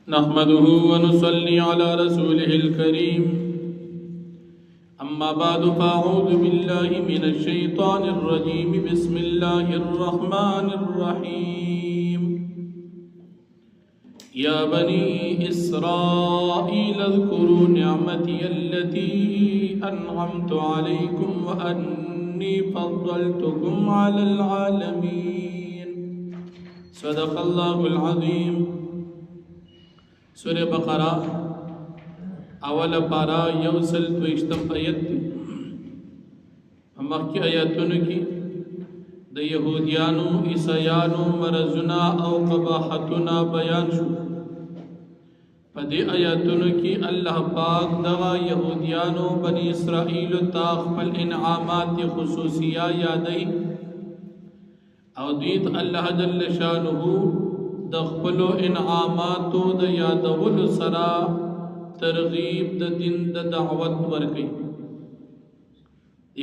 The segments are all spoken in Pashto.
نحمده ونصلي على رسوله الكريم أما بعد فأعوذ بالله من الشيطان الرجيم بسم الله الرحمن الرحيم يا بني إسرائيل اذكروا نعمتي التي أنعمت عليكم وأني فضلتكم على العالمين صدق الله العظيم سورة بقرة اول پارا یوسل دوشتم آیت دی مخی آیتونو کی د یهودیانو عیسیانو مرزنا او قباحتنا بیان شو پدی آیتونو کی اللہ پاک دغا یهودیانو بنی اسرائیل تاخفل انعامات خصوصیہ یادئی او دیت اللہ جل شانہو دخپلو انعاماتو د یادول سرا ترغیب د دین د دعوت ورکی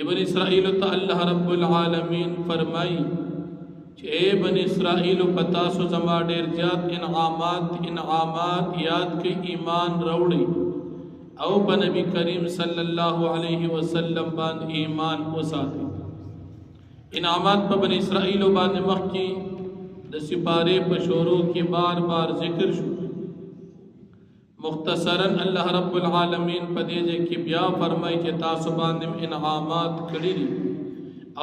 بنی اسرائیل تا اللہ رب العالمین فرمائی کہ اے بنی اسرائیل پتاسو زما ډیر زیات انعامات یاد کے ایمان روڑی او بنبی کریم صلی اللہ علیہ وسلم باند ایمان وساتی انعامات پا بنی اسرائیل باند مخی د سپارے پشورو کی بار بار ذکر شو مختصراً اللہ رب العالمین پدیجے کی بیا فرمائی کہ تاسو باندم انعامات کڑی دی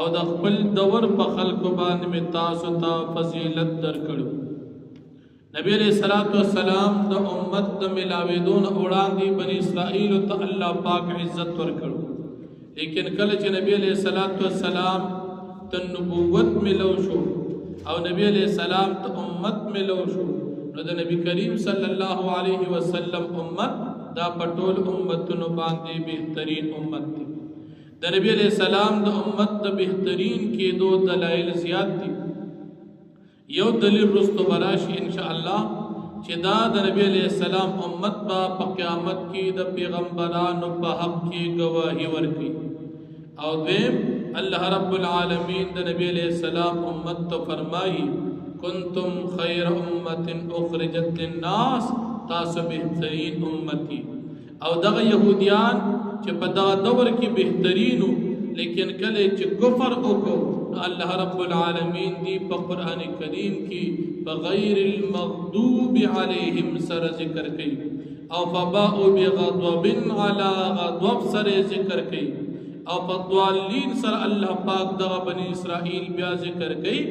او د خپل دور په خلکو باندې تاسو ته فضیلت درکړو نبی علیہ الصلوۃ والسلام د امت د ملاویدون وړاندې بنی اسرائیل ته الله پاک عزت ورکړو لیکن کله چې نبی علیہ الصلوۃ والسلام ته نبوت ملو شو او نبی علیہ السلام ته امت ملو شو نو د نبی کریم صلی الله علیه وسلم امت دا پټول امتونو باندې بهترین امت دی د نبی علیہ السلام د امت د بهترین کې دو دلایل زیات دي یو دلیل رستو براشي ان شاء الله چې دا د نبی علیہ السلام امت با په قیامت کې د پیغمبرانو په حق کې گواہی ورکړي او دویم اللہ رب العالمین د نبی علیہ السلام امت تو فرمائی کنتم خیر امت اخرجت للناس تاسو بہترین امتی او دغه یهودیان چې په دغه دور کې بهترینو لیکن کله چې کفر وکړو الله رب العالمین دی په قران کریم کې بغیر المغضوب علیهم سر ذکر کوي او فباءوا بغضب علی غضب سر ذکر کوي او فضوالین سر اللہ پاک دغا بنی اسرائیل بیا ذکر کئی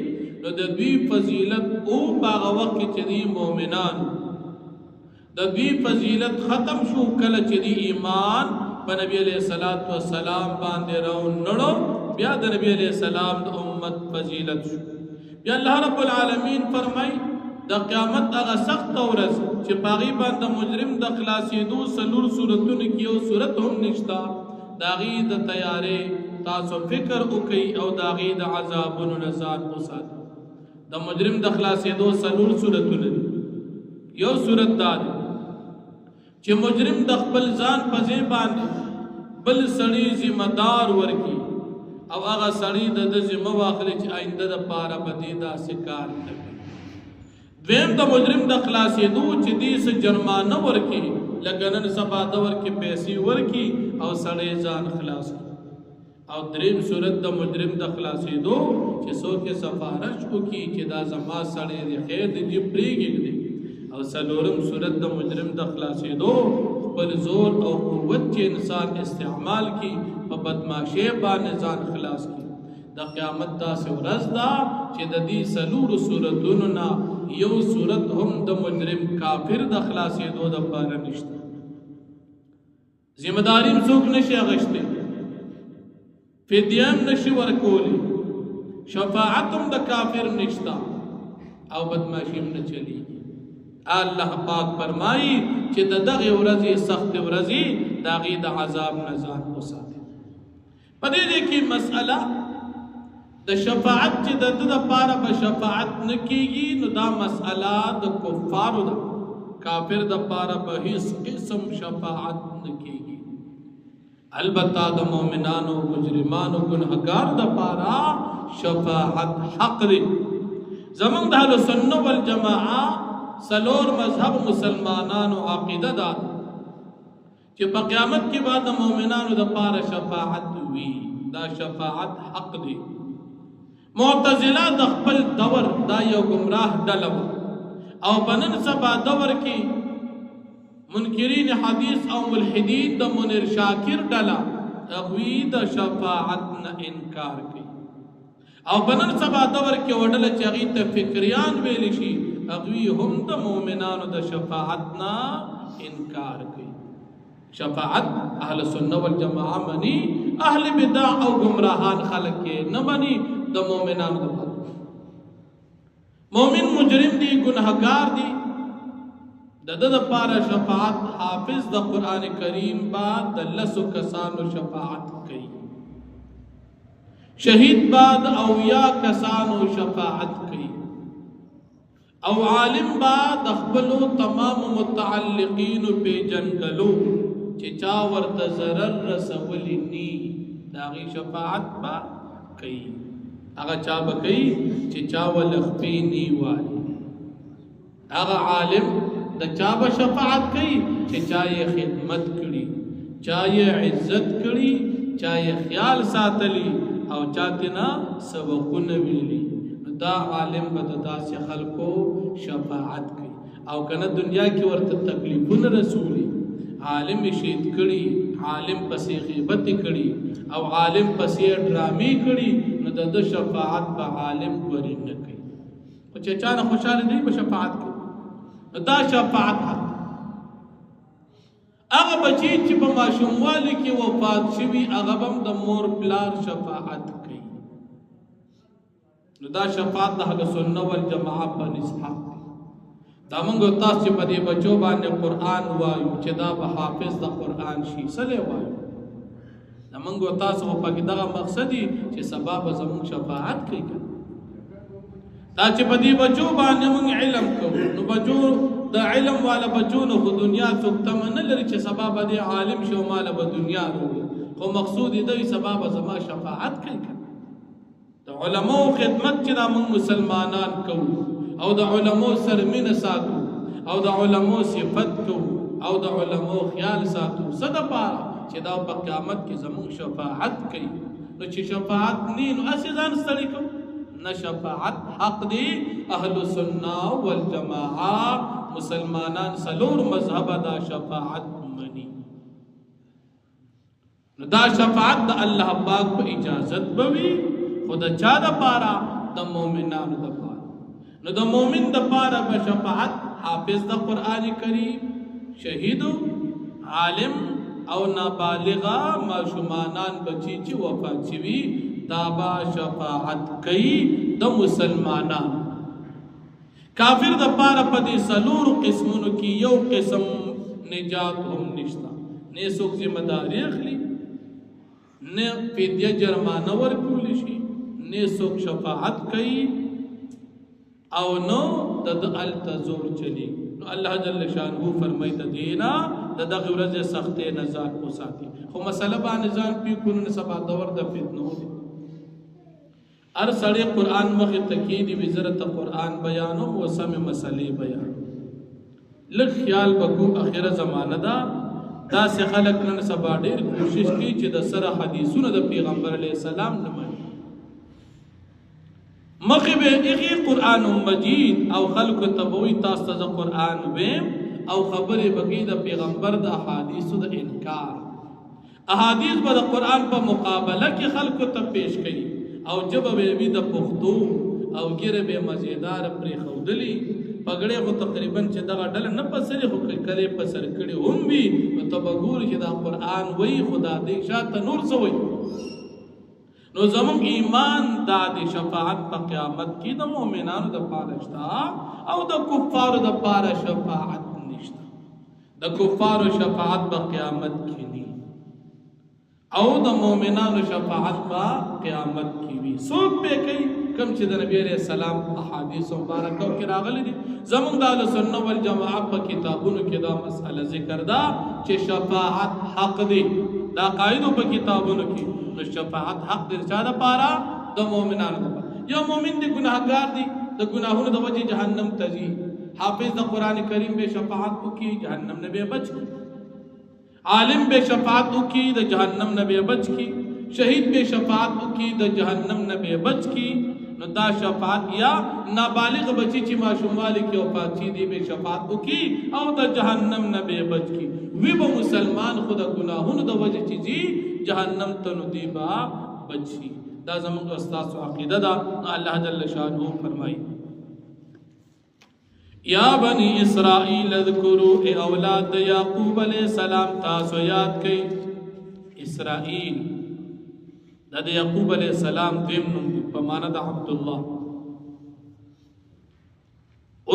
نو دا دوی فضیلت او باغ وقت چدی مومنان دا دوی فضیلت ختم شو کل چدی ایمان پا نبی علیہ السلام باندے رون نڑو بیا دا نبی علیہ السلام دا امت فضیلت شو بیا اللہ رب العالمین فرمائی دا قیامت اغا سخت ورز چی پاغی باند مجرم دا خلاسی دو سلور صورتون کیو صورت هم نشتا داغی دا تیارے تاسو فکر اکی او داغی دا عذابون نزان اساد دا مجرم دا خلاسی دو سلور صورتو ندی یو صورت دادی چی مجرم دا خپل زان پزی باندی بل سڑی زمدار ورکی او آغا سڑی دا زمو آخلی چی آئندہ دا پارا بدی دا سکار نبی دویم دا مجرم دا خلاسی دو چی دیس جرمانہ ورکی لگنن سبا دور کی پیسی ورکی او سڑے زان خلاص کی او دریم صورت دا مجرم دا خلاصی دو چی سو کے سفارش کو کی چی دا زما سڑے دی خیر دی جی پریگی دی او سلورم صورت دا مجرم دا خلاصی دو پر زور او قوت چی انسان استعمال کی پا بدماشی با نزان خلاص کی دا قیامت دا سورز دا چی دا دی سلور صورتوننا یو صورت ہم دا مجرم کافر دا خلاصی دو دا پارا نشتا ذمہ داریم سوک نشی اغشتے فدیم نشی ورکولی شفاعتم دا کافر نشتا او بدماشیم نچلی اللہ پاک فرمائی چی دا دغی ورزی سخت ورزی داغی دا عذاب نزان اساتے پدے دیکھی مسئلہ دا شفاعت چی دا دا پارا با شفاعت نکیگی نو دا مسئلہ دا کفارو دا کافر دا پارا با حس قسم شفاعت نکیگی البتہ دا مومنانو مجرمانو گنہگار دا پارا شفاعت حق دی زمان دا حل سنو والجماعہ سلور مذهب مسلمانانو عقیده دا چې په قیامت کې بعد د مؤمنانو د پاره شفاعت وي. دا شفاعت حق دی. معتزله د خپل دور دا یو گمراه ډله وه او بنن سبا دور کې منکرین حدیث او ملحدین د منیر شاکر ډله هغوی د شفاعت نه انکار کوي او بنن سبا دور کې وډله چې هغوی ته فکریان ویلی شي هغوی هم د مؤمنانو د شفاعت نه انکار کوي. شفاعت اهل سنت والجماعه منی، اهل بدع او گمراهان خلق کې نه منی. د مؤمنانو لپاره مؤمن مجرم دی، گناهګار دی، د د لپاره شفاعت حافظ د قران کریم بعد د لسو کسانو شفاعت کوي. شهید بعد او یا کسانو شفاعت کوي او عالم بعد خپل تمام متعلقین په جنګلو چې چا ورته ضرر رسولی نی داغي شفاعت با کوي. هغه چا به کوي چې چا ولخپی نی والی. هغه عالم د چا به شفاعت کوي چې چا یې خدمت کړي، چا یې عزت کړي، چا یې خیال ساتلی او چاته نه سبقونه ویلي. دا عالم به د داسې خلکو شفاعت کوي او کنه دنیا کې ورته تکلیفونه رسولي. عالم شهید کړي، عالم پسې غیبت کړي او عالم پسې ډرامې کړي نو د شفاعت به عالم وري نه کوي. او چې چا نه خوشاله دی په شفاعت کوي. دا شفاعت هغه بچی چې په ماشوموالي کې وفات شوي هغه هم د مور پلار شفاعت کوي. نو دا شفاعت د اهل سنت والجماعه په نسبت دا موږ تاسو چې په دې بچو باندې قران وایو چې دا به حافظ د قران شي سره وایو. دا موږ تاسو په کې دغه مقصدی چې سبب زموږ شفاعت کوي. دا چې په دې بچو باندې موږ علم کوو نو بچو د علم والا بچو نو په دنیا څوک تم نه لري چې سبب دې عالم شو مال په دنیا وروړي، خو مقصود دې سبب زما شفاعت کوي. د علماء خدمت چې دا موږ مسلمانان کوو او د علماء سره مینه ساتو او د علماء صفت کوو او د علماء خیال ساتو صدقه چې دا په قیامت کې زموږ شفاعت کوي. نو چې شفاعت ني نو اسی ځان ستړي کوو نه. شفاعت حق دی. اهل سنت والجماعه مسلمانان سلور مذهب دا شفاعت منی. نو دا شفاعت د الله پاک په اجازت بوي خود چا د پاره د مؤمنانو د پاره. نو د مؤمن د پاره به شفاعت حافظ د قران کریم، شهید، عالم او نابالغه ماشومانان بچی چې وفات شوي دا با شفاعت کوي د مسلمانانو. کافر د پاره په دې سلور قسمونو کې یو قسم نجات هم نشتا. نه څوک ذمہ داری اخلي، نه فدیه جرمانه ورکول شي، نه څوک شفاعت کوي او نو د التزور چلی. نو الله جل شانه فرمایي د دینا د دغه ورځې سختې نزاک وساتي. خو مسله باندې ځان پی کو نه سبا دور د فتنو دي. هر سړی قران مخه تکید وزارت قران بیانو او سم مسلې بیان. لږ خیال وکړو اخره زمانہ دا داسې خلک نن سبا ډېر کوشش کوي چې د سره حدیثونو د پیغمبر علی السلام نه مانی. مخه به هغه قران مجید او خلق تبوی تاسو د قران ویم او خبره بګی د پیغمبر د احادیثو د انکار. احادیث به د قران په مقابله کې خلق ته پیش کړي او جب به وی د پختو او ګره به مزیدار پر خودلی پګړې خو تقریبا چې دغه ډل نه پسري خو کړي پسر کړي هم وی نو تبګور چې دا قران وای خدا دې شاته نور سوې. نو زموږ ایمان دا د شفاعت په قیامت کې د مؤمنانو د پاره شته او د کفارو د پاره شفاعت نشته. د کفارو شفاعت په قیامت کې نه او د مؤمنانو شفاعت په قیامت کې وي. څوک به کوي کوم چې د نبی عليه السلام احادیث مبارکه کې راغلي دي. زموږ د اهل سنت والجماعت په کتابونو کې دا مسأله ذکر ده چې شفاعت حق دی. دا قاعده په کتابونو کې نو شفاعت حق دی چا د پاره د مؤمنانو لپاره. یو مؤمن دی ګناهګار دی د ګناهونو د وجې جهنم ته ځي، حافظ د قرآن کریم به شفاعت وکي جهنم نه به بچ کی عالم به شفاعت وکي د جهنم نه به بچ کی شهید به شفاعت وکي د جهنم نه به بچ کی نو دا شفاعت یا نابالغ بچی چې ماشوموالی کې وفات شي دی به شفاعت وکي او د جهنم نه به بچ کی وی به مسلمان خود گناهونو د وجه چې جی جهنم ته نو دی با بچ شي دا زموږ استاد عقیده دا الله جل شانه فرمایي یا بنی اسرائیل اذکروا اے اولاد یعقوب علیہ السلام تاسو یاد کئی اسرائیل دا یعقوب علیہ السلام دیم نوم دی پماند عبداللہ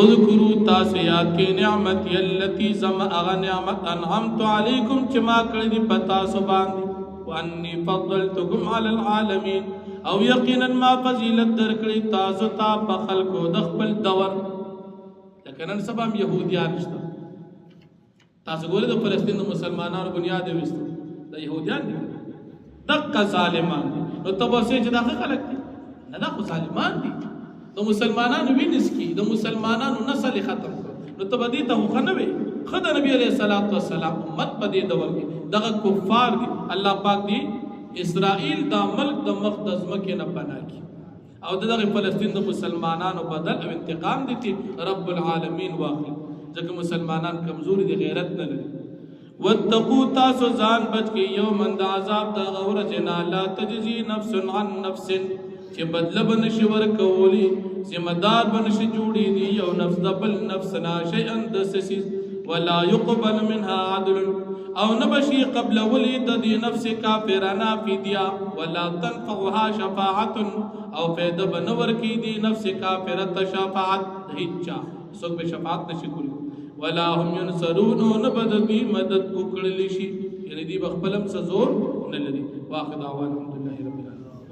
اذکروا تاسو یاد کئی نعمتی اللتی زم اغا نعمت انعمت علیکم چما کردی پتاسو باندی وانی فضلتکم علی العالمین او یقینا ما فضیلت درکڑی تاسو تا بخلقو دخبل دور لکه نن سبا هم یهودیان شته تاسو ګورئ د فلسطین د مسلمانانو بنیاد وسته د یهودیان دي دغه ظالمان دي نو تاسو چې دغه خلک دي نه دغه ظالمان دي د مسلمانانو وینس کی د مسلمانانو نسل ختم کړ نو ته دې ته خو نه وي خدای نبی علیہ الصلوۃ والسلام امت په دې دور کې دغه کفار دي الله پاک دي اسرائیل دا ملک د مقدس مکه نه پناه کی او دغه فلسطین د مسلمانانو بدل او انتقام دي چې رب العالمین واخلي ځکه مسلمانان کمزوري دي غیرت نه لري واتقوا تاسو ځان بچ کې یوم د عذاب د غور جنا لا تجزي نفس عن نفس چې بدله بنشي ورکولي ذمہ دار بنشي جوړي دي یو نفس د بل نفس نه شيئا د سسیز ولا يقبل منها عدل او نبشی قبل ولید دی نفس کافرانا فدیہ ولا تنفعها شفاعت او فیده بنور کی دی نفس کافرت شفاعت ہچا سوک بے شفاعت نشی کلی ولا هم ینصرون نبد بی مدد اکڑ لیشی یعنی دی بخبلم سزور نلدی واخد آوان الحمدللہ رب العالمين